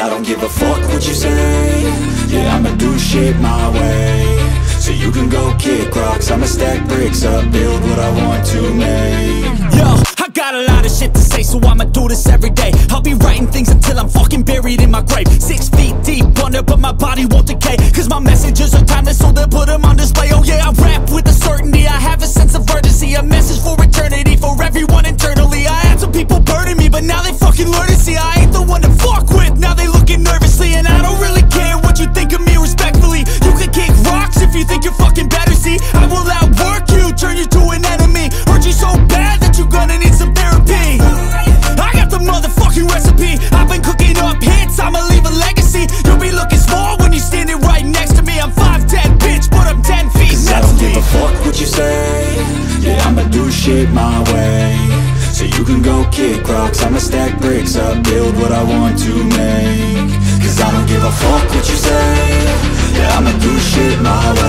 I don't give a fuck what you say. Yeah, I'ma do shit my way. So you can go kick rocks, I'ma stack bricks up, build what I want to make. Yo, I got a lot of shit to say, so I'ma do this every day. I'll be writing things until I'm fucking buried in my grave. 6 feet deep under, but my body won't decay, cause my messages are timeless, so they'll put them on display. Oh yeah, I rap with a certainty, I have a sense of urgency, a message for eternity, for everyone internally. I had some people burning me, but now they fucking learn to see I ain't the one to fuck with, now they looking nervously. And I don't really care what you think of me, respectfully. You can kick rocks if you think you're fucking better, see I will outwork you, turn you to an enemy, hurt you so bad that you're gonna need some therapy. I got the motherfucking recipe, I've been cooking up hits, I'ma leave a legacy. You'll be looking small when you're standing right next to me. I'm 5'10", bitch, but I'm 10 feet. Cause I don't give a fuck what you say. Yeah, I'ma do shit my way. So you can go kick rocks, I'ma stack bricks up, build what I want to make. Cause I don't give a fuck what you say. Yeah, I'ma do shit my way.